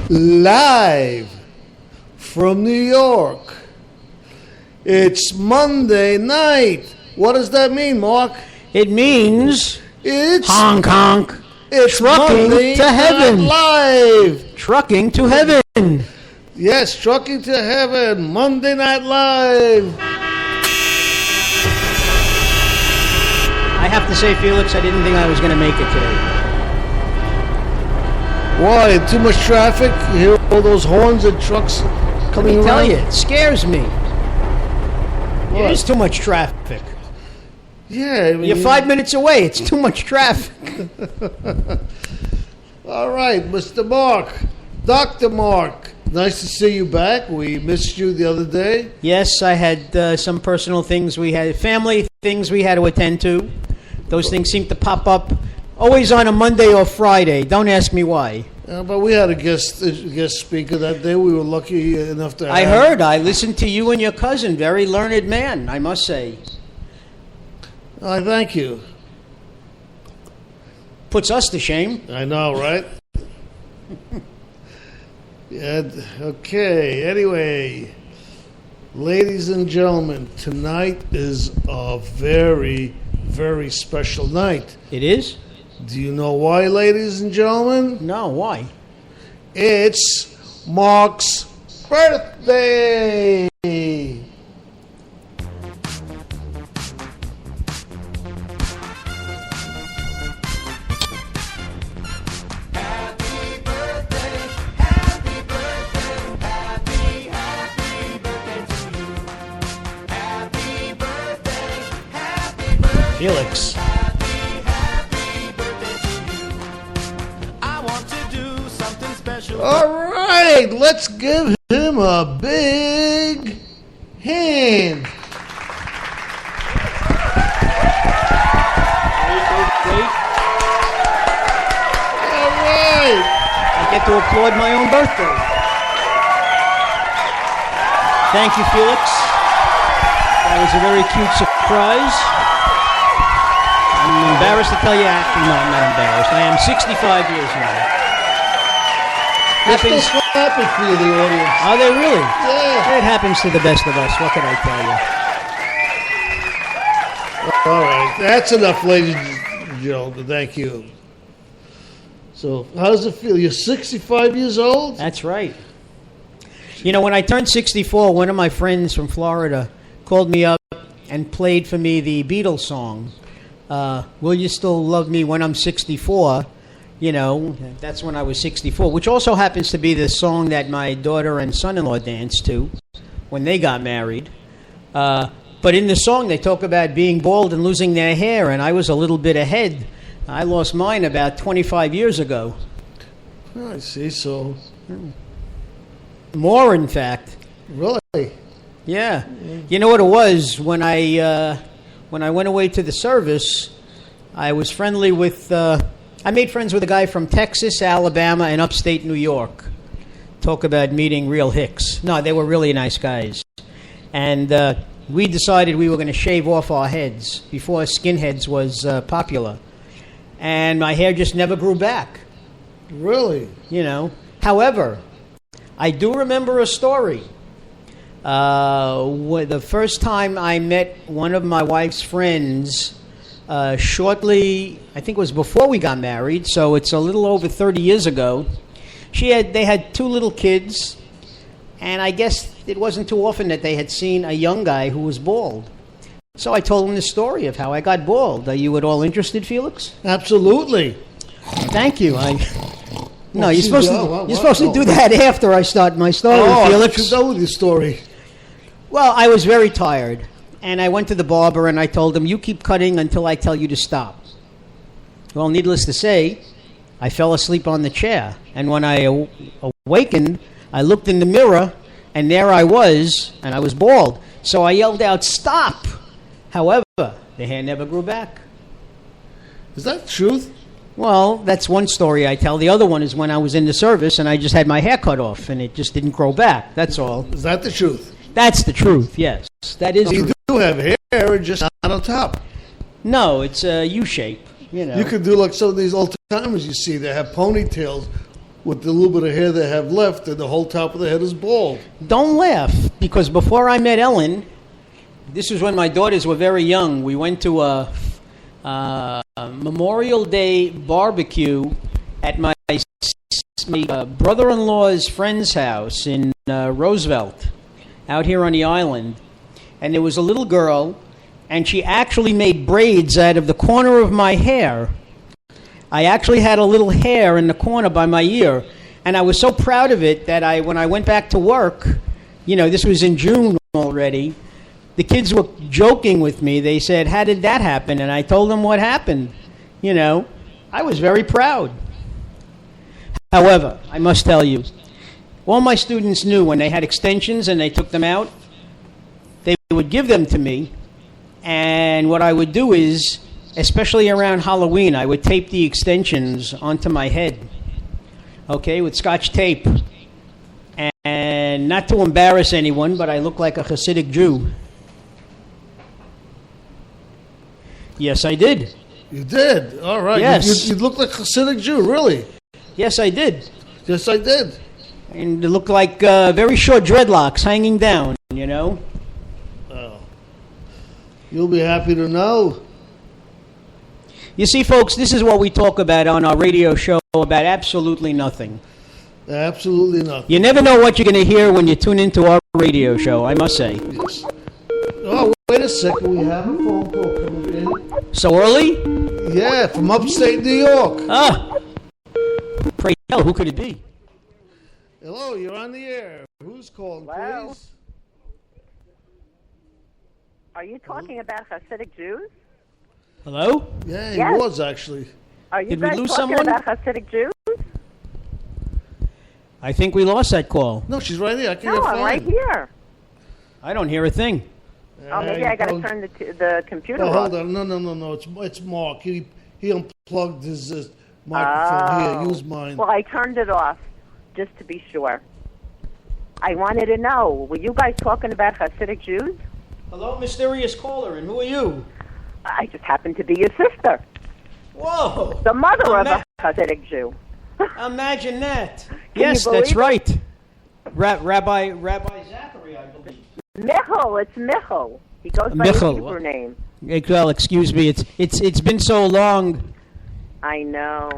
Live from New York. It's Monday night. What does that mean, Mark? It means It's honk honk. It's Trucking Monday to heaven. Night Live. Trucking to heaven. Yes, Trucking to Heaven, Monday Night Live. I have to say, Felix, I didn't think I was going to make it today. Why? Too much traffic? You hear all those horns and trucks coming Let me tell around? you, it scares me. What? It is too much traffic. Yeah. I mean, You're 5 minutes away. It's too much traffic. All right, Mr. Marc. Dr. Marc. Nice to see you back. We missed you the other day. Yes, I had some personal things family things we had to attend to. Those things seem to pop up always on a Monday or Friday. Don't ask me why. But we had a guest speaker that day. We were lucky enough to have. I heard. I listened to you and your cousin. Very learned man, I must say. I thank you. Puts us to shame. I know, right? Yeah. Okay. Anyway, ladies and gentlemen, tonight is a very, very special night. It is? Do you know why, ladies and gentlemen? No, why? It's Marc's birthday. Felix. All right, let's give him a big hand. Wait. All right. I get to applaud my own birthday. Thank you, Felix. That was a very cute surprise. I'm embarrassed to tell you, actually, no, I'm not embarrassed. I am 65 years now. They're still clapping for you, the audience. Are they really? Yeah. It happens to the best of us. What can I tell you? All right, that's enough, ladies and gentlemen. Thank you. So, how does it feel? You're 65 years old? That's right. You know, when I turned 64, one of my friends from Florida called me up and played for me the Beatles song, Will You Still Love Me When I'm 64? You know, that's when I was 64, which also happens to be the song that my daughter and son-in-law danced to when they got married. But in the song, they talk about being bald and losing their hair, and I was a little bit ahead. I lost mine about 25 years ago. Oh, I see, so... More, in fact. Really? Yeah. You know what it was? When I went away to the service, I was friendly with... I made friends with a guy from Texas, Alabama, and upstate New York. Talk about meeting real hicks. No, they were really nice guys. And we decided we were going to shave off our heads before skinheads was popular. And my hair just never grew back. Really? You know. However, I do remember a story. The first time I met one of my wife's friends... shortly, I think it was before we got married, so it's a little over 30 years ago. They had two little kids, and I guess it wasn't too often that they had seen a young guy who was bald. So I told them the story of how I got bald. Are you at all interested, Felix? Absolutely. Thank you. No, you're You're supposed to do that after I start my story, Felix. Felix. You know your story. Well, I was very tired. And I went to the barber and I told him, you keep cutting until I tell you to stop. Well, needless to say, I fell asleep on the chair. And when I awakened, I looked in the mirror, and there I was, and I was bald. So I yelled out, stop! However, the hair never grew back. Is that the truth? Well, that's one story I tell. The other one is when I was in the service and I just had my hair cut off, and it just didn't grow back. That's all. Is that the truth? That's the truth, yes. That is You do have hair, just not on top. No, it's a U-shape. You know. You could do like some of these old timers you see that have ponytails with the little bit of hair they have left, and the whole top of the head is bald. Don't laugh, because before I met Ellen, this was when my daughters were very young. We went to a Memorial Day barbecue at my brother-in-law's friend's house in Roosevelt, out here on the island. And there was a little girl, and she actually made braids out of the corner of my hair. I actually had a little hair in the corner by my ear, and I was so proud of it that when I went back to work, this was in June already, the kids were joking with me. They said, "How did that happen?" And I told them what happened. I was very proud. However, I must tell you, all my students knew when they had extensions and they took them out, they would give them to me, and what I would do is, especially around Halloween, I would tape the extensions onto my head, okay, with Scotch tape. And not to embarrass anyone, but I look like a Hasidic Jew. Yes, I did. You did? All right. Yes. You look like a Hasidic Jew, really? Yes, I did. Yes, I did. And it looked like very short dreadlocks hanging down, Oh. You'll be happy to know. You see, folks, this is what we talk about on our radio show, about absolutely nothing. Absolutely nothing. You never know what you're going to hear when you tune into our radio show, I must say. Yes. Oh, wait a second. We have a phone call coming in. So early? Yeah, from upstate New York. Pray tell, who could it be? Hello, you're on the air. Who's calling, Hello? please? Are you talking about Hasidic Jews? Hello? Yeah, he Yes. was actually. Are you Did we guys lose talking someone? about Hasidic Jews? I think we lost that call. No, she's right here. I can't No, find I'm right here. I don't hear a thing. Oh, maybe I got to turn the computer No, off. hold on. No. It's Mark. He unplugged his microphone here. Use mine. Well, I turned it off just to be sure. I wanted to know, were you guys talking about Hasidic Jews? Hello, mysterious caller, and who are you? I just happened to be your sister, Whoa! the mother of a Hasidic Jew. Imagine that. Can Yes, you that's believe right. Rabbi Zachary, I believe. Michal, it's Michal. He goes by Michal. his Hebrew name. Well, excuse me. It's been so long. I know.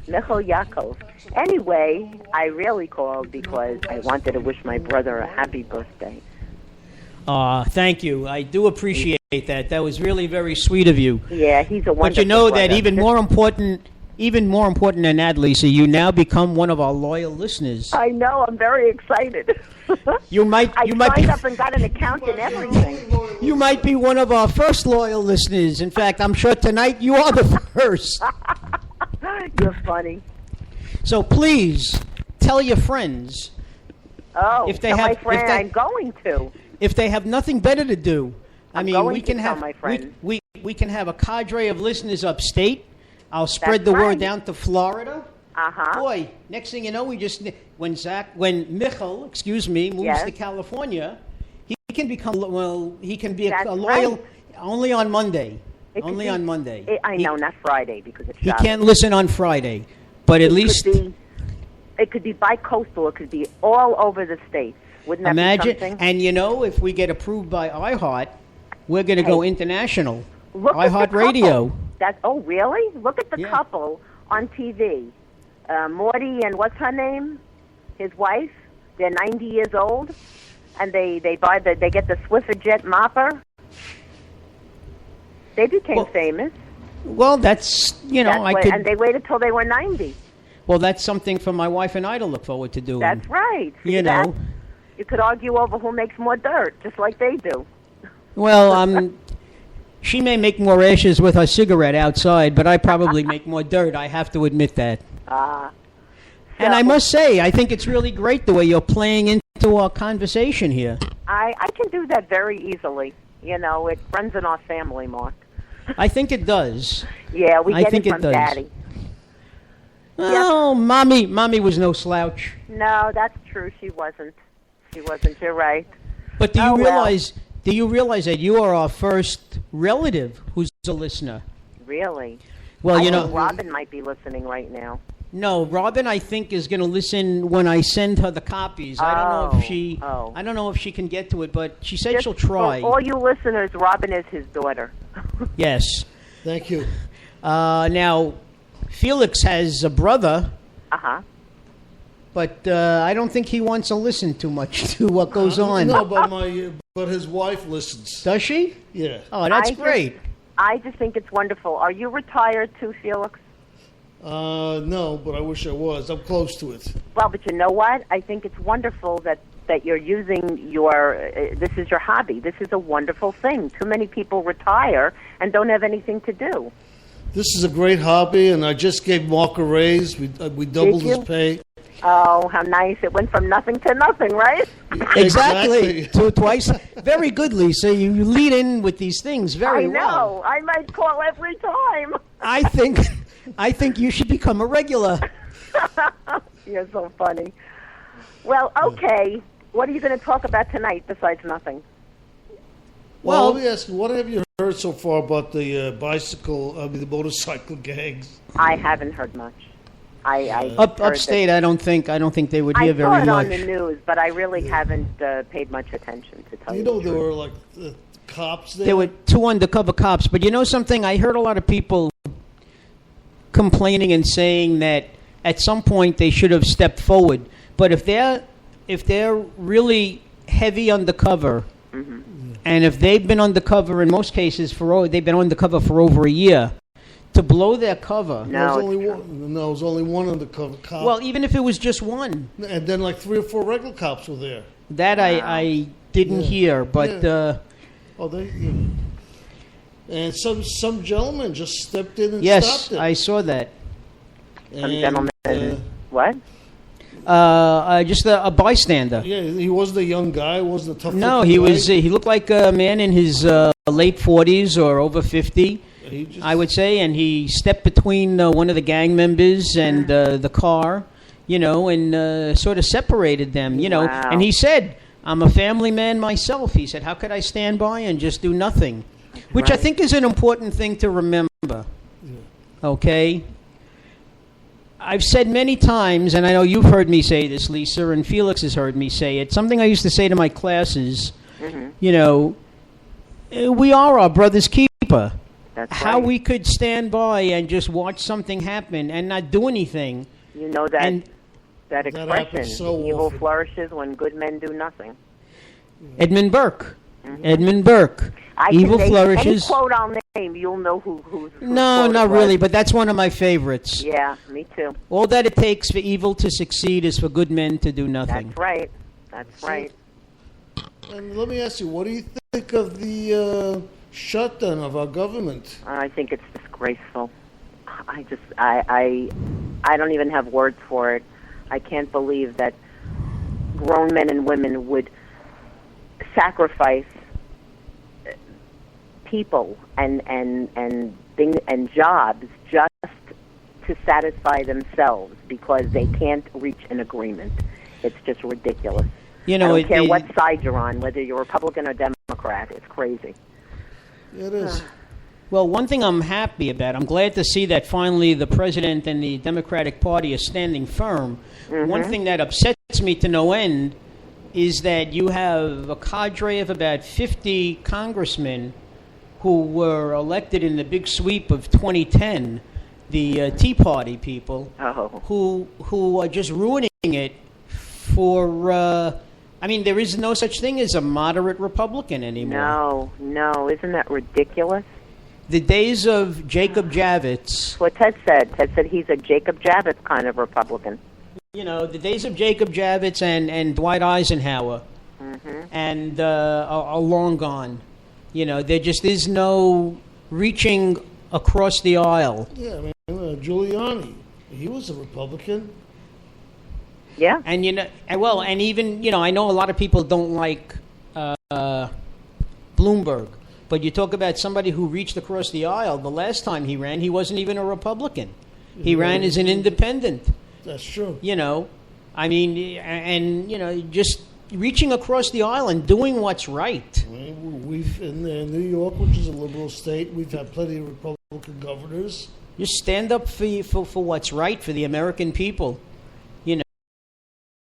Michal Yaakov. Anyway, I really called because I wanted to wish my brother a happy birthday. Thank you. I do appreciate that. That was really very sweet of you. Yeah, he's a wonderful But you know brother. that even more important than that, Lisa, you now become one of our loyal listeners. I know. I'm very excited. You might I be signed up and got an account and everything. you might be one of our first loyal listeners. In fact, I'm sure tonight you are the first. You're funny. So please tell your friends Oh, If they tell have- my if friend they- I'm going to. if they have nothing better to do. I'm we going can to have tell my friends. we can have a cadre of listeners upstate. I'll spread That's the right. word down to Florida. Uh-huh. Boy, next thing you know, when Michal, moves Yes. to California, he can become he can be That's a loyal right. only on Monday. It could Only be- on Monday. I know, not Friday because it's He Shabbos. can't listen on Friday, but at least It could be bi-coastal. It could be all over the states. Wouldn't that imagine. be something? And if we get approved by iHeart, we're going to go international. Look at the iHeart Radio. couple. Oh, really? Look at the Yeah. couple on TV. Morty and what's her name? His wife. They're 90 years old, and they get the Swiffer jet mopper. They became famous. Well, that's And they waited till they were 90. Well, that's something for my wife and I to look forward to doing. That's right. See You that? know. You could argue over who makes more dirt, just like they do. Well, she may make more ashes with her cigarette outside, but I probably make more dirt. I have to admit that. And I must say, I think it's really great the way you're playing into our conversation here. I can do that very easily. You know, it runs in our family, Mark. I think it does. Yeah, we I get think it it from does. Daddy. Oh, mommy was no slouch. No, that's true. She wasn't. You're right. But do Oh, you well. realize? Do you realize that you are our first relative who's a listener? Really? Well, I you think know. Robin might be listening right now. No, Robin, I think, is going to listen when I send her the copies. I don't know if she. Oh. I don't know if she can get to it, but she said Just she'll try. For all you listeners, Robin is his daughter. Yes. Thank you. Now, Felix has a brother, but I don't think he wants to listen too much to what goes on. No, but his wife listens. Does she? Yeah. Oh, that's great. I just think it's wonderful. Are you retired too, Felix? No, but I wish I was. I'm close to it. Well, but you know what? I think it's wonderful that you're using your, this is your hobby. This is a wonderful thing. Too many people retire and don't have anything to do. This is a great hobby, and I just gave Marc a raise. We doubled his pay. Oh, how nice. It went from nothing to nothing, right? Exactly. Twice. Very good, Lisa. You lead in with these things very well. I know. I might call every time. I think you should become a regular. You're so funny. Well, okay. What are you going to talk about tonight besides nothing? Well, let me ask you, what have you heard so far about the the motorcycle gangs? I haven't heard much. Upstate, I don't think they would hear very much. I saw it on the news, but I really haven't paid much attention, to tell you the truth. There were like cops there. There were 2 undercover cops, but you know something? I heard a lot of people complaining and saying that at some point they should have stepped forward. But if they're really heavy undercover, and if they've been undercover in most cases they've been undercover for over a year, to blow their cover. No, it was only one undercover cop. Well, even if it was just one. And then like 3 or 4 regular cops were there. That I didn't hear, but... And some gentleman just stepped in and stopped it. Yes, I saw that. Some gentleman... what? Just a bystander. Yeah, he wasn't a young guy. He wasn't a tough. No, he was. He looked like a man in his late 40s or over 50. I would say, and he stepped between one of the gang members and the car, and sort of separated them, Wow. And he said, "I'm a family man myself." He said, "How could I stand by and just do nothing?" Which I think is an important thing to remember. Yeah. Okay. I've said many times, and I know you've heard me say this, Lisa, and Felix has heard me say it. Something I used to say to my classes. We are our brother's keeper. That's How right. we could stand by and just watch something happen and not do anything. You know that expression, so evil often. flourishes when good men do nothing. Edmund Burke. Edmund Burke. Evil flourishes. Any quote I'll name, you'll know who's No, not really, but that's one of my favorites. Yeah, me too. All that it takes for evil to succeed is for good men to do nothing. That's right. That's right. And let me ask you, what do you think of the shutdown of our government? I think it's disgraceful. I don't even have words for it. I can't believe that grown men and women would sacrifice people and things and jobs just to satisfy themselves because they can't reach an agreement. It's just ridiculous. I don't care what side you're on, whether you're Republican or Democrat. It's crazy. It is. Well, one thing I'm happy about, I'm glad to see that finally the president and the Democratic Party are standing firm. One thing that upsets me to no end is that you have a cadre of about 50 congressmen who were elected in the big sweep of 2010, the Tea Party people, who are just ruining it for... there is no such thing as a moderate Republican anymore. No. Isn't that ridiculous? The days of Jacob Javits... That's what Ted said. Ted said he's a Jacob Javits kind of Republican. The days of Jacob Javits and Dwight Eisenhower and are long gone. There just is no reaching across the aisle. Yeah, Giuliani, he was a Republican. Yeah. And, and even, I know a lot of people don't like Bloomberg, but you talk about somebody who reached across the aisle. The last time he ran, he wasn't even a Republican. He ran as an independent. That's true. Just reaching across the aisle and doing what's right. We've in New York, which is a liberal state, we've had plenty of Republican governors. Just stand up for what's right for the American people.